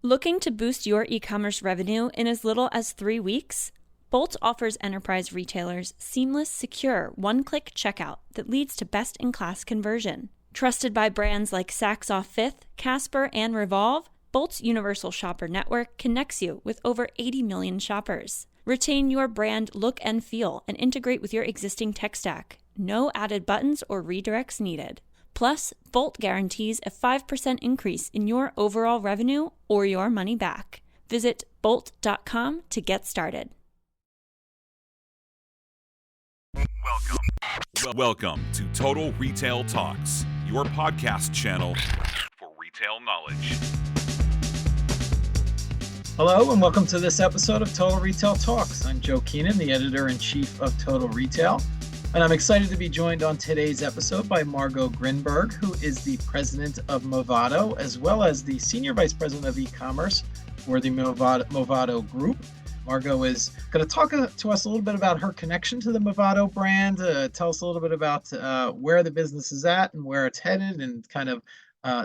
Looking to boost your e-commerce revenue in as little as 3 weeks? Bolt offers enterprise retailers seamless, secure, one-click checkout that leads to best-in-class conversion. Trusted by brands like Saks Off Fifth, Casper, and Revolve, Bolt's Universal Shopper Network connects you with over 80 million shoppers. Retain your brand look and feel and integrate with your existing tech stack. No added buttons or redirects needed. Plus, Bolt guarantees a 5% increase in your overall revenue or your money back. Visit Bolt.com to get started. Welcome to Total Retail Talks, your podcast channel for retail knowledge. Hello and welcome to this episode of Total Retail Talks. I'm Joe Keenan, the editor-in-chief of Total Retail, and I'm excited to be joined on today's episode by Margot Grinberg, who is the president of Movado, as well as the senior vice president of e-commerce for the Movado Group. Margot is going to talk to us a little bit about her connection to the Movado brand, tell us a little bit about where the business is at and where it's headed, and kind of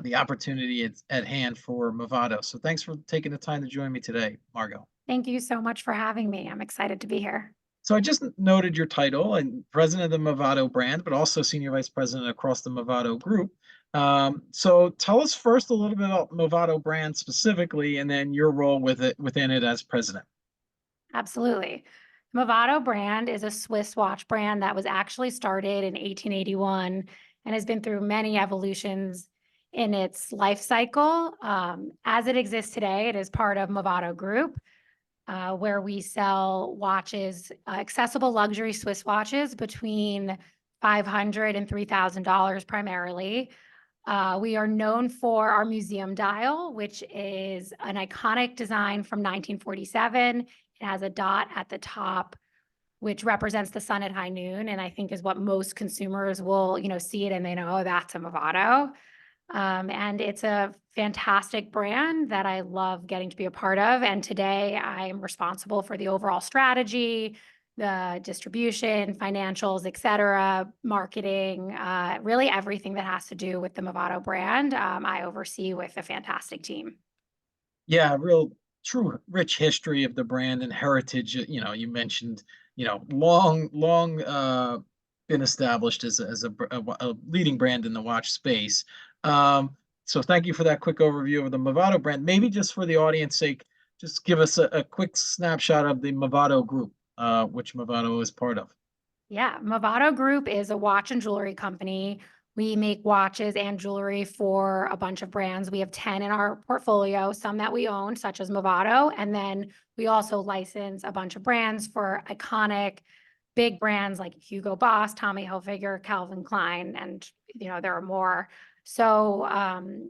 the opportunity at hand for Movado. So thanks for taking the time to join me today, Margot. Thank you so much for having me. I'm excited to be here. So I just noted your title and president of the Movado brand, but also senior vice president across the Movado Group. So tell us first a little bit about Movado brand specifically, and then your role within it as president. Absolutely. Movado brand is a Swiss watch brand that was actually started in 1881 and has been through many evolutions in its life cycle. As it exists today, it is part of Movado Group, where we sell watches, accessible luxury Swiss watches between $500 and $3,000 primarily. We are known for our museum dial, which is an iconic design from 1947. It has a dot at the top, which represents the sun at high noon, and I think is what most consumers will, see it and they know, oh, that's a Movado. And it's a fantastic brand that I love getting to be a part of. And today I am responsible for the overall strategy, the distribution, financials, et cetera, marketing, really everything that has to do with the Movado brand. I oversee with a fantastic team. Yeah, real true rich history of the brand and heritage. You mentioned, long been established as a leading brand in the watch space. So thank you for that quick overview of the Movado brand. Maybe just for the audience sake, just give us a quick snapshot of the Movado Group, which Movado is part of. Yeah, Movado Group is a watch and jewelry company. We make watches and jewelry for a bunch of brands. We have 10 in our portfolio, some that we own, such as Movado. And then we also license a bunch of brands for iconic big brands like Hugo Boss, Tommy Hilfiger, Calvin Klein, and there are more. So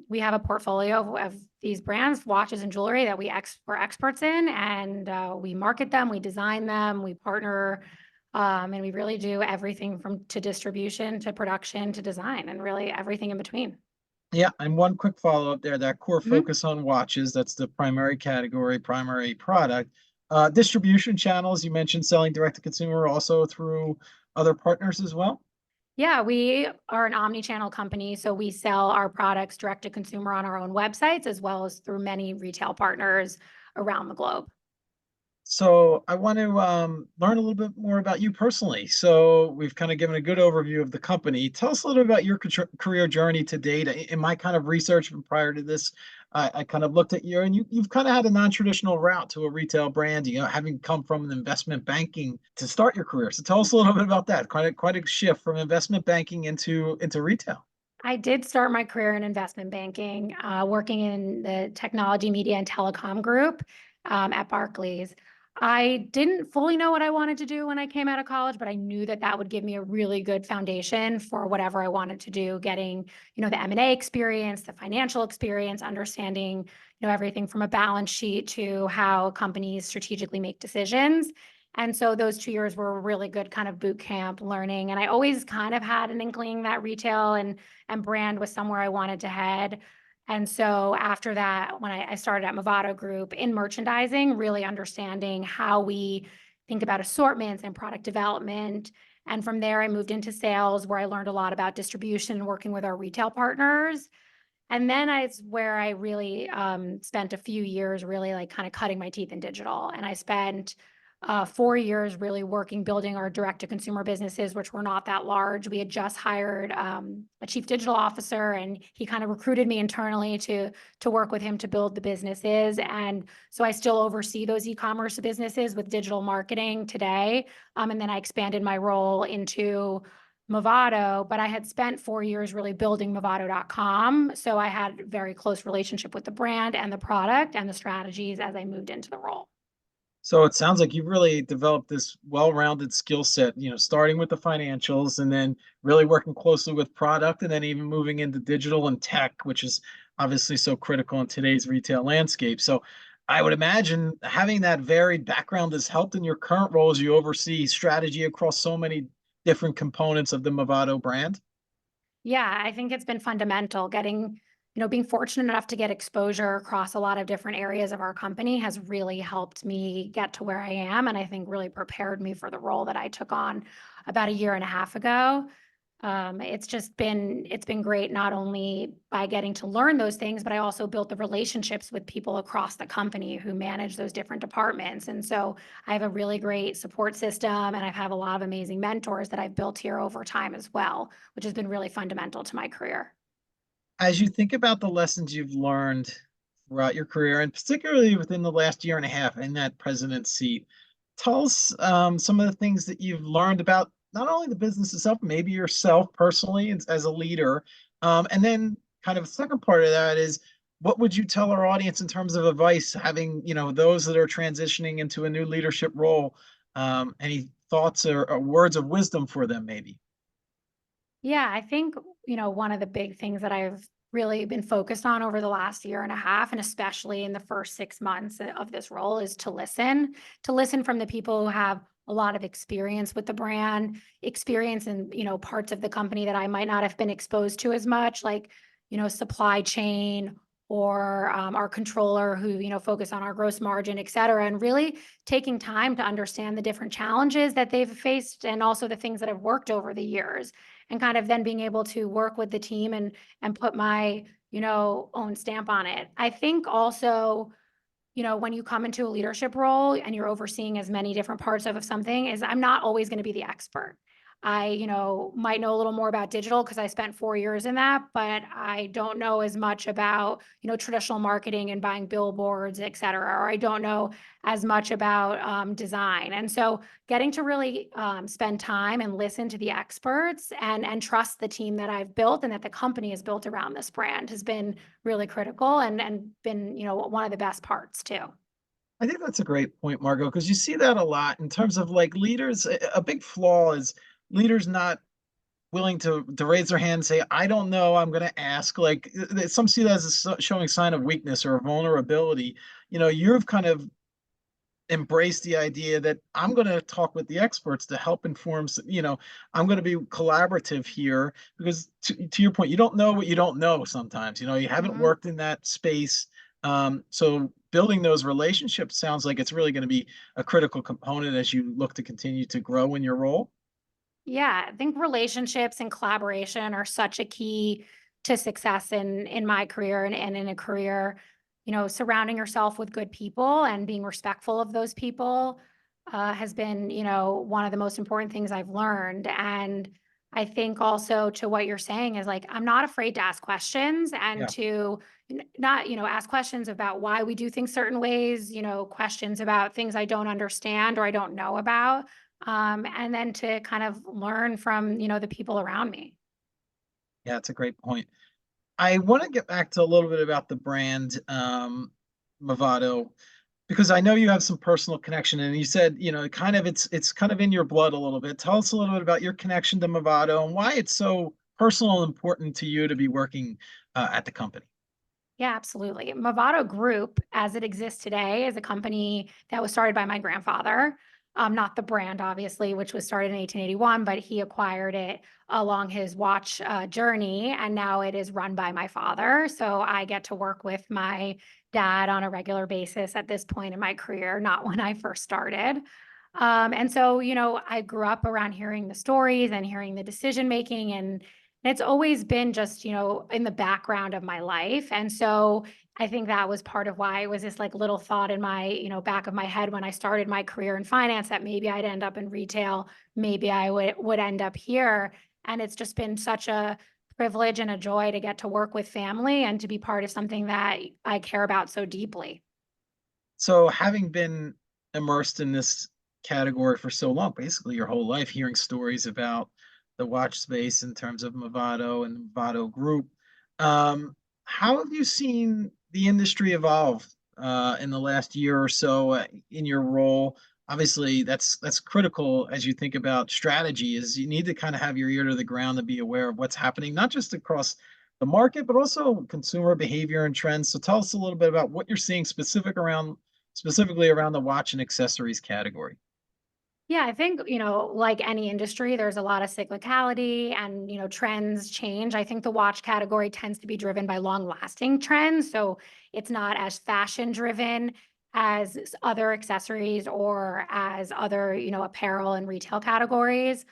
we have a portfolio of these brands, watches and jewelry that we're experts in, and we market them, we design them, we partner, and we really do everything to distribution, to production, to design, and really everything in between. Yeah, and one quick follow-up there, that core focus on watches, that's the primary category, primary product. Distribution channels, you mentioned selling direct to consumer also through other partners as well? Yeah, we are an omni-channel company, so we sell our products direct to consumer on our own websites, as well as through many retail partners around the globe. So I want to learn a little bit more about you personally. So we've kind of given a good overview of the company. Tell us a little bit about your career journey to date. In my kind of research and prior to this, I kind of looked at you, and you've kind of had a non-traditional route to a retail brand, having come from an investment banking to start your career. So tell us a little bit about that. Quite a shift from investment banking into retail. I did start my career in investment banking, working in the technology, media, and telecom group at Barclays. I didn't fully know what I wanted to do when I came out of college, but I knew that would give me a really good foundation for whatever I wanted to do, getting, the M&A experience, the financial experience, understanding, everything from a balance sheet to how companies strategically make decisions. And so those 2 years were a really good kind of boot camp learning. And I always kind of had an inkling that retail and brand was somewhere I wanted to head. And so after that, when I started at Movado Group in merchandising, really understanding how we think about assortments and product development. And from there, I moved into sales, where I learned a lot about distribution, working with our retail partners. And then it's where I really spent a few years really like kind of cutting my teeth in digital. And I spent 4 years really working, building our direct to consumer businesses, which were not that large. We had just hired a chief digital officer, and he kind of recruited me internally to work with him to build the businesses. And so I still oversee those e-commerce businesses with digital marketing today. And then I expanded my role into Movado, but I had spent 4 years really building Movado.com. So I had a very close relationship with the brand and the product and the strategies as I moved into the role. So it sounds like you've really developed this well-rounded skill set, starting with the financials and then really working closely with product and then even moving into digital and tech, which is obviously so critical in today's retail landscape. So I would imagine having that varied background has helped in your current role as you oversee strategy across so many different components of the Movado brand. Yeah, I think it's been fundamental being fortunate enough to get exposure across a lot of different areas of our company has really helped me get to where I am. And I think really prepared me for the role that I took on about a year and a half ago. It's been great not only by getting to learn those things, but I also built the relationships with people across the company who manage those different departments. And so I have a really great support system, and I've had a lot of amazing mentors that I've built here over time as well, which has been really fundamental to my career. As you think about the lessons you've learned throughout your career, and particularly within the last year and a half in that president seat, tell us some of the things that you've learned about not only the business itself, maybe yourself personally as a leader. And then kind of the second part of that is what would you tell our audience in terms of advice, having, those that are transitioning into a new leadership role? Any thoughts or words of wisdom for them, maybe? Yeah, I think, one of the big things that I've really been focused on over the last year and a half, and especially in the first 6 months of this role, is to listen from the people who have a lot of experience with the brand, experience in, parts of the company that I might not have been exposed to as much, like, supply chain or our controller who, focus on our gross margin, et cetera, and really taking time to understand the different challenges that they've faced and also the things that have worked over the years and kind of then being able to work with the team and put my, own stamp on it. I think also, when you come into a leadership role and you're overseeing as many different parts of something, is I'm not always going to be the expert. I, might know a little more about digital because I spent 4 years in that, but I don't know as much about, traditional marketing and buying billboards, et cetera, or I don't know as much about design. And so getting to really spend time and listen to the experts and trust the team that I've built and that the company has built around this brand has been really critical and been, one of the best parts too. I think that's a great point, Margot, because you see that a lot in terms of like leaders. A big flaw is leaders not willing to raise their hand and say, "I don't know, I'm going to ask." Like some see that as showing sign of weakness or vulnerability. You've kind of embraced the idea that I'm going to talk with the experts to help inform. I'm going to be collaborative here because to your point, you don't know what you don't know. Sometimes, you haven't Mhm. worked in that space. So building those relationships sounds like it's really going to be a critical component as you look to continue to grow in your role. Yeah, I think relationships and collaboration are such a key to success in my career and in a career, surrounding yourself with good people and being respectful of those people has been, one of the most important things I've learned. And I think also to what you're saying is like, I'm not afraid to ask questions and Yeah. to not, ask questions about why we do things certain ways, questions about things I don't understand or I don't know about, and then to kind of learn from, the people around me. Yeah, it's a great point. I want to get back to a little bit about the brand, Movado, because I know you have some personal connection, and you said, it's kind of in your blood a little bit. Tell us a little bit about your connection to Movado and why it's so personal and important to you to be working at the company. Yeah, absolutely. Movado Group, as it exists today, is a company that was started by my grandfather. Not the brand, obviously, which was started in 1881, but he acquired it along his watch journey, and now it is run by my father. So I get to work with my dad on a regular basis at this point in my career, not when I first started. And so, I grew up around hearing the stories and hearing the decision making It's always been just, in the background of my life. And so I think that was part of why it was this like little thought in my, back of my head when I started my career in finance that maybe I'd end up in retail, maybe I would end up here. And it's just been such a privilege and a joy to get to work with family and to be part of something that I care about so deeply. So having been immersed in this category for so long, basically your whole life, hearing stories about the watch space in terms of Movado and Movado Group, um, how have you seen the industry evolve in the last year or so in your role? Obviously, that's critical as you think about strategy. Is you need to kind of have your ear to the ground to be aware of what's happening, not just across the market, but also consumer behavior and trends. So tell us a little bit about what you're seeing specifically around the watch and accessories category. Yeah, I think, like any industry, there's a lot of cyclicality and, trends change. I think the watch category tends to be driven by long lasting trends. So it's not as fashion driven as other accessories or as other, apparel and retail categories.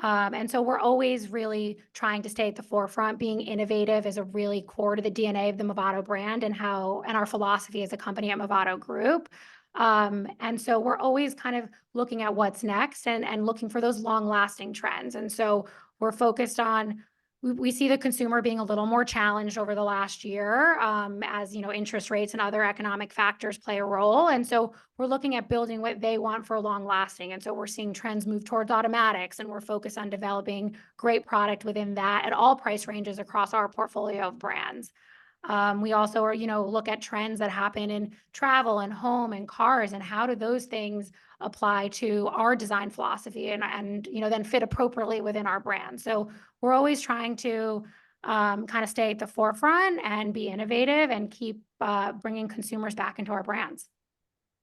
And so we're always really trying to stay at the forefront. Being innovative is a really core to the DNA of the Movado brand and our philosophy as a company at Movado Group. And so we're always kind of looking at what's next and looking for those long lasting trends. And so we're focused on we see the consumer being a little more challenged over the last year, as interest rates and other economic factors play a role. And so we're looking at building what they want for long lasting. And so we're seeing trends move towards automatics, and we're focused on developing great product within that at all price ranges across our portfolio of brands. We also are, look at trends that happen in travel and home and cars, and how do those things apply to our design philosophy and then fit appropriately within our brand. So we're always trying to kind of stay at the forefront and be innovative and keep bringing consumers back into our brands.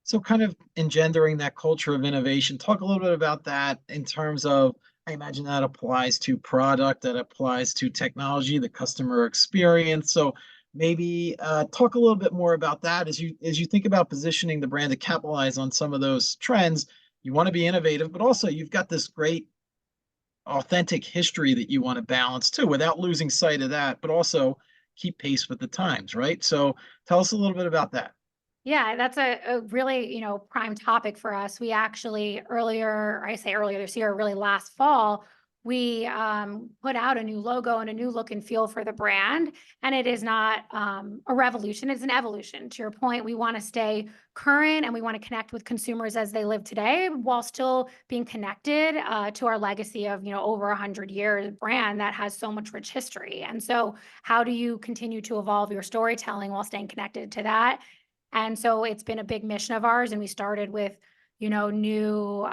So kind of engendering that culture of innovation. Talk a little bit about that in terms of, I imagine that applies to product, that applies to technology, the customer experience. So maybe talk a little bit more about that as you think about positioning the brand to capitalize on some of those trends. You want to be innovative, but also you've got this great authentic history that you want to balance too, without losing sight of that, but also keep pace with the times, right? So tell us a little bit about that. Yeah, that's a really, prime topic for us. We actually I say earlier this year, really last fall, we put out a new logo and a new look and feel for the brand. And it is not a revolution, it's an evolution. To your point, we want to stay current and we want to connect with consumers as they live today while still being connected to our legacy of, over 100 years brand that has so much rich history. And so how do you continue to evolve your storytelling while staying connected to that? And so it's been a big mission of ours. And we started with, new,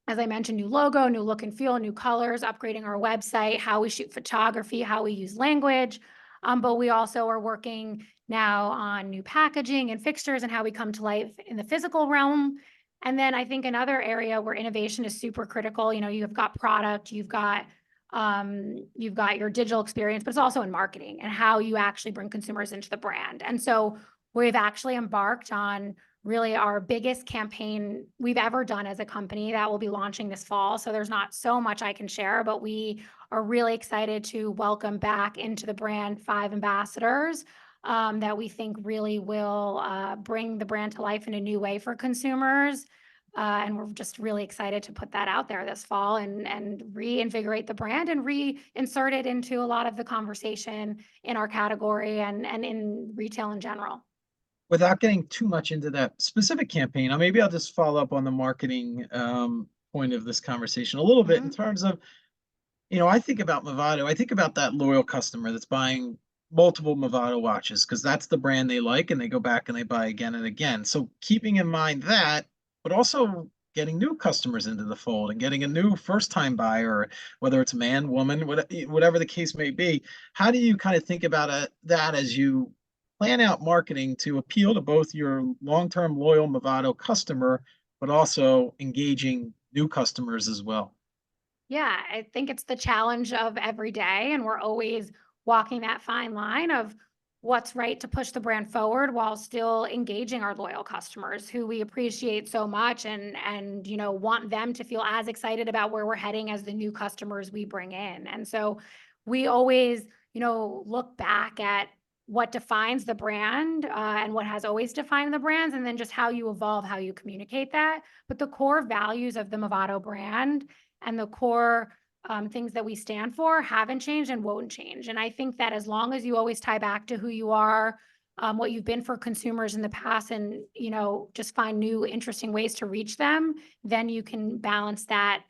as I mentioned, new logo, new look and feel, new colors, upgrading our website, how we shoot photography, how we use language. But we also are working now on new packaging and fixtures and how we come to life in the physical realm. And then I think another area where innovation is super critical, you've got product, you've got your digital experience, but it's also in marketing and how you actually bring consumers into the brand. And so we've actually embarked on really our biggest campaign we've ever done as a company that will be launching this fall. So there's not so much I can share, but we are really excited to welcome back into the brand 5 ambassadors that we think really will bring the brand to life in a new way for consumers. And we're just really excited to put that out there this fall and reinvigorate the brand and reinsert it into a lot of the conversation in our category and in retail in general. Without getting too much into that specific campaign, maybe I'll just follow up on the marketing point of this conversation a little bit in Mhm. terms of, I think about Movado. I think about that loyal customer that's buying multiple Movado watches because that's the brand they like and they go back and they buy again and again. So keeping in mind that, but also getting new customers into the fold and getting a new first time buyer, whether it's man, woman, whatever the case may be. How do you kind of think about that as you plan out marketing to appeal to both your long-term loyal Movado customer, but also engaging new customers as well? Yeah, I think it's the challenge of every day, and we're always walking that fine line of what's right to push the brand forward while still engaging our loyal customers who we appreciate so much and want them to feel as excited about where we're heading as the new customers we bring in. And so we always, look back at what defines the brand and what has always defined the brands, and then just how you evolve, how you communicate that. But the core values of the Movado brand and the core things that we stand for haven't changed and won't change. And I think that as long as you always tie back to who you are, what you've been for consumers in the past, and, just find new, interesting ways to reach them, then you can balance that,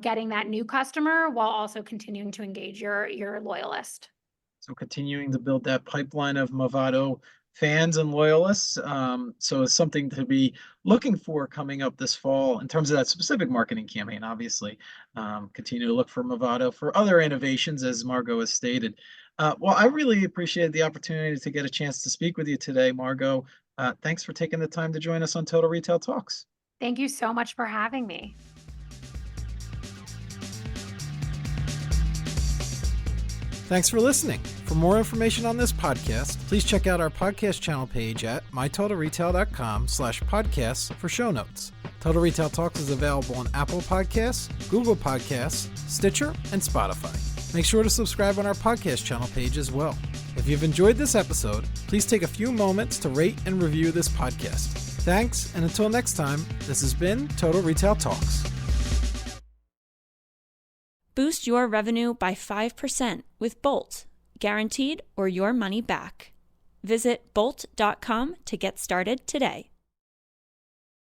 getting that new customer while also continuing to engage your loyalist. So continuing to build that pipeline of Movado fans and loyalists. So it's something to be looking for coming up this fall in terms of that specific marketing campaign, obviously. Continue to look for Movado for other innovations, as Margot has stated. Well, I really appreciated the opportunity to get a chance to speak with you today, Margot. Thanks for taking the time to join us on Total Retail Talks. Thank you so much for having me. Thanks for listening. For more information on this podcast, please check out our podcast channel page at mytotalretail.com/podcasts for show notes. Total Retail Talks is available on Apple Podcasts, Google Podcasts, Stitcher, and Spotify. Make sure to subscribe on our podcast channel page as well. If you've enjoyed this episode, please take a few moments to rate and review this podcast. Thanks, and until next time, this has been Total Retail Talks. Boost your revenue by 5% with Bolt, guaranteed or your money back. Visit Bolt.com to get started today.